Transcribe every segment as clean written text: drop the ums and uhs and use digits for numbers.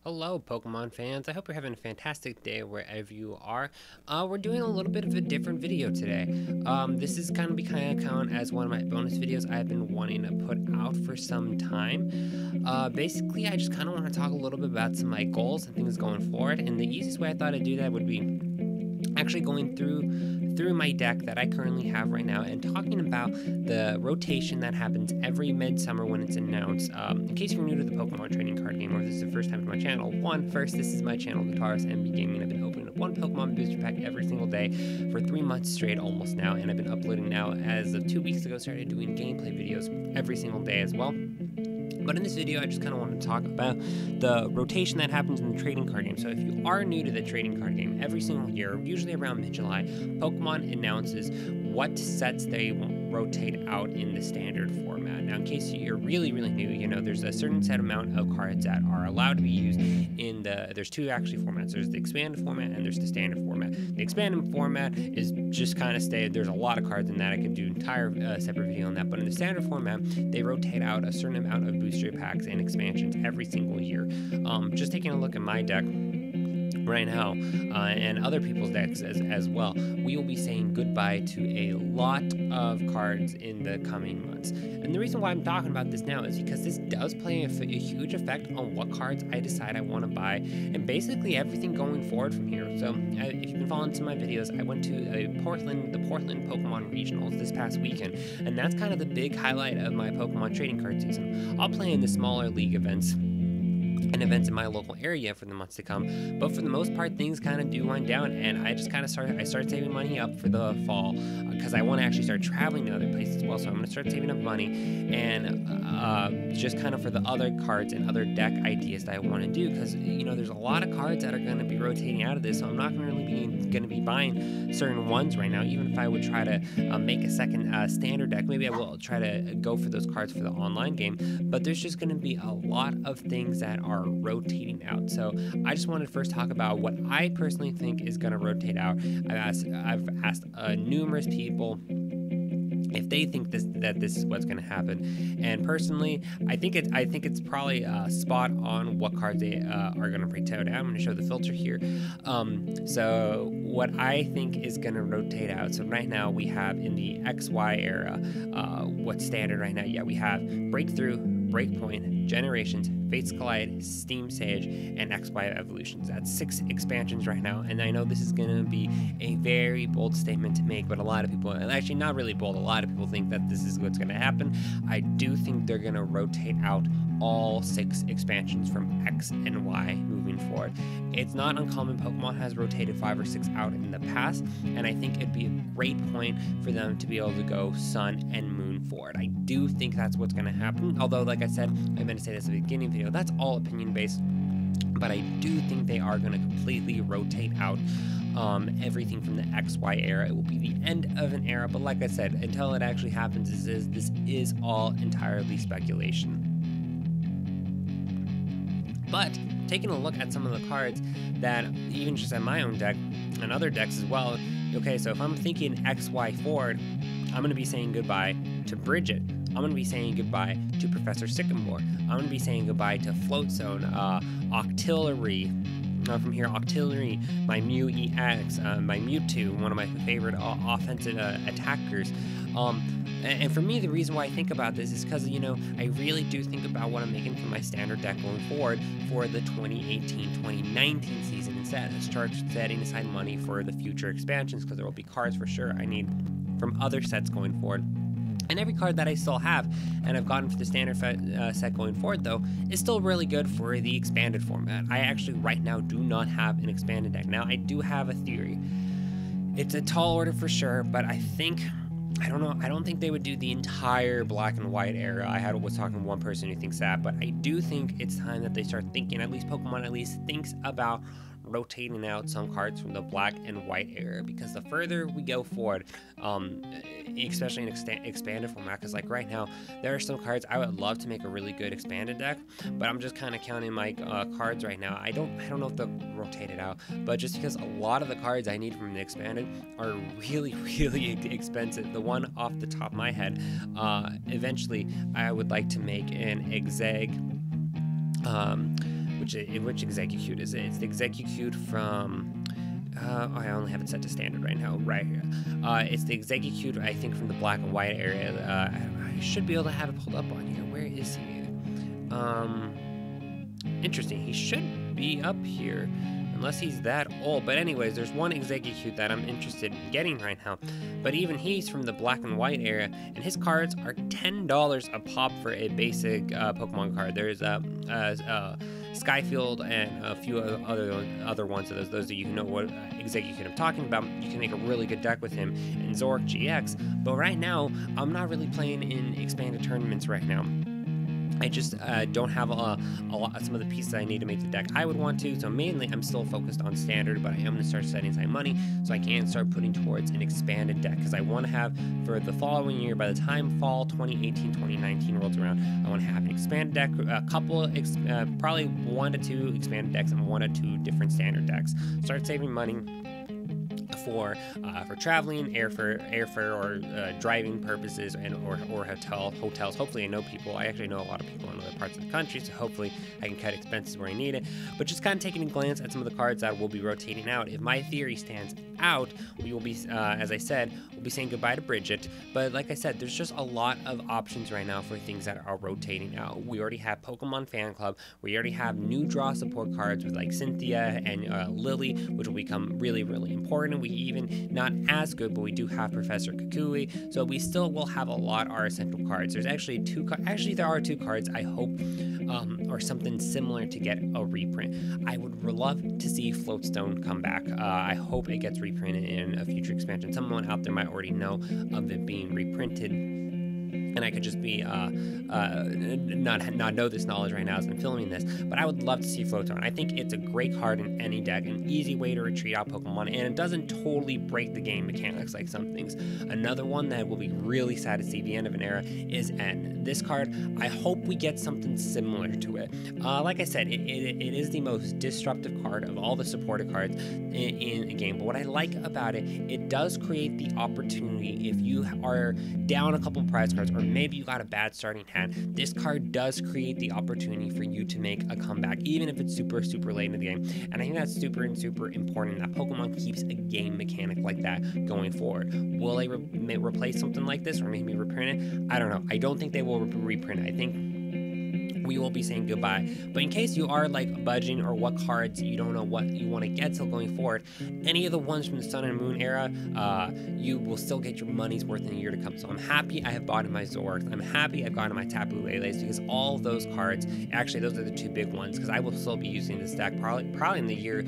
Hello, Pokemon fans. I hope you're having a fantastic day wherever you are. We're doing a little bit of a different video today. This is going to be kind of count as one of my bonus videos I've been wanting to put out for some time. Basically, I just kind of want to talk a little bit about some of my goals and things going forward. And the easiest way I thought I'd do that would be actually going through my deck that I currently have right now and talking about the rotation that happens every midsummer when it's announced. In case you're new to the Pokemon trading card game, or if this is the first time to my channel, first, this is my channel, GUITARISTmb Gaming. I've been opening up one Pokemon booster pack every single day for 3 months straight almost now, and I've been uploading now as of 2 weeks ago, started doing gameplay videos every single day as well. But in this video, I just kind of want to talk about the rotation that happens in the trading card game. So if you are new to the trading card game, every single year, usually around mid-July, Pokemon announces what sets they rotate out in the standard format. Now, in case you're really new, you know, there's a certain set amount of cards that are allowed to be used in there's two actually formats. There's the expanded format and there's the standard format. The expanded format is just kind of there's a lot of cards in that. I could do an entire separate video on that. But in the standard format, they rotate out a certain amount of booster packs and expansions every single year. Just taking a look at my deck right now, and other people's decks as well, we will be saying goodbye to a lot of cards in the coming months. And the reason why I'm talking about this now is because this does play a huge effect on what cards I decide I want to buy, and basically everything going forward from here. So if you've been following some of my videos, I went to the Portland Pokemon Regionals this past weekend, and that's kind of the big highlight of my Pokemon trading card season. I'll play in the smaller league events and events in my local area for the months to come, but for the most part, things kind of do wind down, and I just kind of started saving money up for the fall because I want to actually start traveling to other places as well. So I'm going to start saving up money and just kind of for the other cards and other deck ideas that I want to do, because you know there's a lot of cards that are going to be rotating out of this, so I'm not going to be buying certain ones right now. Even if I would try to make a second standard deck, maybe I will try to go for those cards for the online game, but there's just going to be a lot of things that are rotating out. So I just wanted to first talk about what I personally think is going to rotate out. I've asked numerous people if they think that this is what's going to happen, and personally, I think it's probably spot on what cards they are going to rotate out. I'm going to show the filter here. So what I think is going to rotate out. So right now we have in the XY era, what's standard right now? Yeah, we have Breakthrough, Breakpoint, Generations, Fates Collide, Steam Sage, and XY Evolutions. That's 6 expansions right now, and I know this is going to be a very bold statement to make, but a lot of people, and actually not really bold, a lot of people think that this is what's going to happen. I do think they're going to rotate out all 6 expansions from X and Y moving forward. It's not uncommon. Pokemon has rotated 5 or 6 out in the past, and I think it'd be a great point for them to be able to go Sun and Moon forward. I do think that's what's going to happen, although like I said, I meant to say this at the beginning video, that's all opinion based, but I do think they are going to completely rotate out everything from the XY era. It will be the end of an era, but like I said, until it actually happens, this is all entirely speculation. But taking a look at some of the cards that even just at my own deck and other decks as well, okay, so if I'm thinking XY forward, I'm going to be saying goodbye to Bridget. I'm going to be saying goodbye to Professor Sycamore. I'm going to be saying goodbye to Float Zone, Octillery. From here, Octillery, my Mew EX, my Mewtwo, one of my favorite offensive attackers. And for me, the reason why I think about this is because, you know, I really do think about what I'm making for my standard deck going forward for the 2018-2019 season instead. I start setting aside money for the future expansions because there will be cards for sure I need from other sets going forward. And every card that I still have, and I've gotten for the standard set going forward, though, is still really good for the expanded format. I actually, right now, do not have an expanded deck. Now, I do have a theory. It's a tall order for sure, but I don't know, I don't think they would do the entire black and white era. I was talking to one person who thinks that, but I do think it's time that they start thinking, at least Pokemon at least thinks about rotating out some cards from the black and white era, because the further we go forward, especially in expanded format, because like right now there are some cards I would love to make a really good expanded deck, but I'm just kind of counting my cards right now. I don't know if they'll rotate it out, but just because a lot of the cards I need from the expanded are really expensive. The one off the top of my head, eventually I would like to make an Exeg, which Execute is it? It's the Execute from... I only have it set to standard right now. Right here. It's the Execute, I think, from the black and white area. I should be able to have it pulled up on here. Where is he? Interesting. He should be up here, unless he's that old. But anyways, there's one Execute that I'm interested in getting right now. But even he's from the black and white area, and his cards are $10 a pop for a basic Pokemon card. There's Skyfield and a few other ones of those of you who know what Execute I'm talking about. You can make a really good deck with him in Zoroark GX. But right now, I'm not really playing in expanded tournaments right now. I just don't have some of the pieces I need to make the deck I would want to, so mainly I'm still focused on standard, but I am going to start setting aside money so I can start putting towards an expanded deck, because I want to have, for the following year, by the time fall 2018-2019 rolls around, I want to have an expanded deck, a couple, probably 1 to 2 expanded decks and 1 to 2 different standard decks. Start saving money for traveling, airfare, or driving purposes, and or hotels. Hopefully, I know people. I actually know a lot of people in other parts of the country, so hopefully I can cut expenses where I need it. But just kind of taking a glance at some of the cards that will be rotating out. If my theory stands out, we will be, as I said, we'll be saying goodbye to Bridget. But like I said, there's just a lot of options right now for things that are rotating out. We already have Pokemon Fan Club. We already have new draw support cards with like Cynthia and Lily, which will become really, really important. We even, not as good, but we do have Professor Kukui, so we still will have a lot of our essential cards. There's actually there are 2 cards I hope or something similar to get a reprint. I would love to see Floatstone come back. I hope it gets reprinted in a future expansion. Someone out there might already know of it being reprinted, and I could just be not know this knowledge right now as I'm filming this, but I would love to see Floatstone. I think it's a great card in any deck, an easy way to retreat out Pokemon, and it doesn't totally break the game mechanics like some things. Another one that will be really sad to see the end of an era is N. This card, I hope we get something similar to it. Like I said, it is the most disruptive card of all the supported cards in a game, but what I like about it, it does create the opportunity if you are down a couple prize cards, or maybe you got a bad starting hand, this card does create the opportunity for you to make a comeback, even if it's super, super late in the game. And I think that's super important that Pokemon keeps a game mechanic like that going forward. Will they replace something like this, or maybe reprint it? I don't know. I don't think they will reprint it. I think we will be saying goodbye. But in case you are like budging, or what cards you don't know what you want to get till going forward, any of the ones from the Sun and Moon era, you will still get your money's worth in a year to come. So I'm happy I have bought in my Zoroarks. I'm happy I've gotten my Tapu Leles, because all of those cards, actually those are the 2 big ones, because I will still be using this deck probably in the year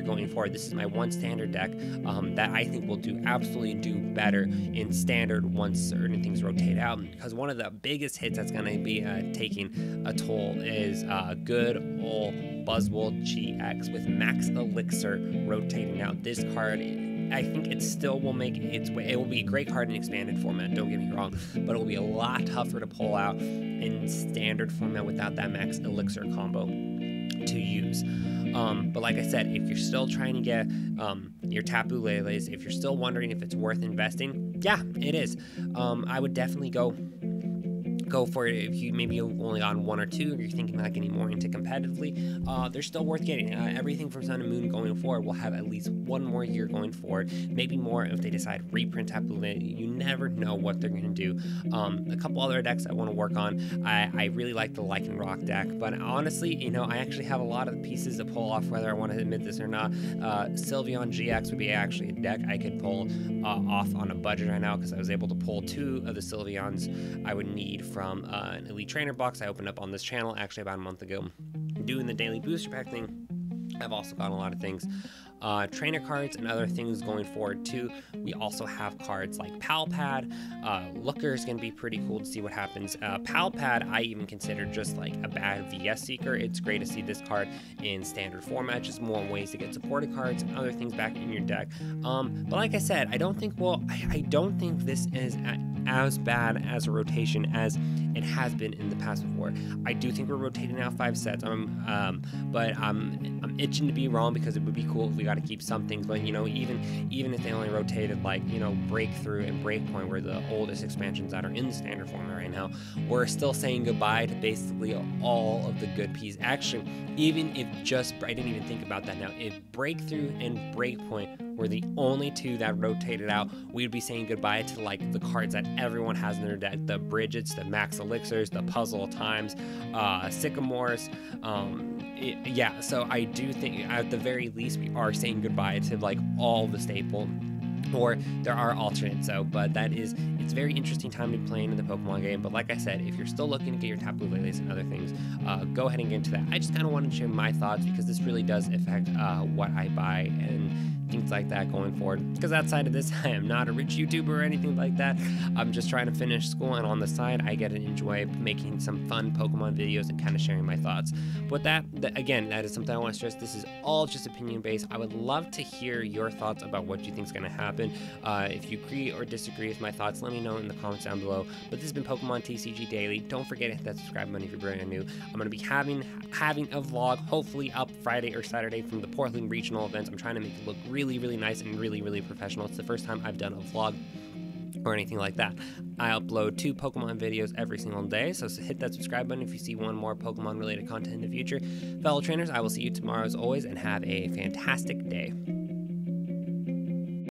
going forward. This is my one standard deck that I think will absolutely do better in standard once certain things rotate out, because one of the biggest hits that's going to be taking a toll is good old Buzzwole GX with Max Elixir rotating out. This card, I think it still will make its way. It will be a great card in expanded format, don't get me wrong, but it will be a lot tougher to pull out in standard format without that Max Elixir combo to use. But like I said, if you're still trying to get your Tapu Leles, if you're still wondering if it's worth investing, yeah, it is. I would definitely go for it. If you maybe only on 1 or 2, or you're thinking about getting more into competitively, they're still worth getting. Everything from Sun and Moon going forward will have at least 1 more year going forward, maybe more if they decide reprint Tapu Lele. You never know what they're going to do. A couple other decks I want to work on. I really like the Lycanroc deck, but honestly, I actually have a lot of pieces to pull off, whether I want to admit this or not. Sylveon GX would be actually a deck I could pull off on a budget right now, because I was able to pull 2 of the Sylveons I would need from an Elite Trainer box I opened up on this channel actually about a month ago. Doing the daily booster pack thing, I've also got a lot of things. Trainer cards and other things going forward too. We also have cards like Palpad. Looker is going to be pretty cool to see what happens. Palpad I even consider just like a bad VS Seeker. It's great to see this card in standard format, just more ways to get supported cards and other things back in your deck. But like I said, I don't think this is as bad as a rotation as it has been in the past before. I do think we're rotating out 5 sets, but I'm itching to be wrong, because it would be cool if we got got to keep some things, but you know, even if they only rotated like, you know, Breakthrough and Breakpoint were the oldest expansions that are in the standard format right now, we're still saying goodbye to basically all of the good pieces. Actually, even if just, I didn't even think about that now, if Breakthrough and Breakpoint were the only two that rotated out, we'd be saying goodbye to like the cards that everyone has in their deck, the Bridgets, the Max Elixirs, the Puzzle Times, Sycamores. Yeah, so I do think at the very least we are saying goodbye to like all the staple, or there are alternates. So, but it's very interesting time to be playing in the Pokemon game. But like I said, if you're still looking to get your Tapu Leles and other things, go ahead and get into that. I just kind of wanted to share my thoughts because this really does affect what I buy and things like that going forward. Because outside of this, I am not a rich YouTuber or anything like that. I'm just trying to finish school, and on the side, I get to enjoy making some fun Pokemon videos and kind of sharing my thoughts. But again, that is something I want to stress. This is all just opinion based. I would love to hear your thoughts about what you think is going to happen. If you agree or disagree with my thoughts, let me know in the comments down below. But this has been Pokemon TCG Daily. Don't forget to hit that subscribe button if you're brand new. I'm going to be having a vlog, hopefully up Friday or Saturday, from the Portland regional events. I'm trying to make it look really, really nice and really, really professional. It's the first time I've done a vlog or anything like that. I upload 2 Pokemon videos every single day, so hit that subscribe button if you see one more Pokemon related content in the future. Fellow trainers, I will see you tomorrow as always, and have a fantastic day.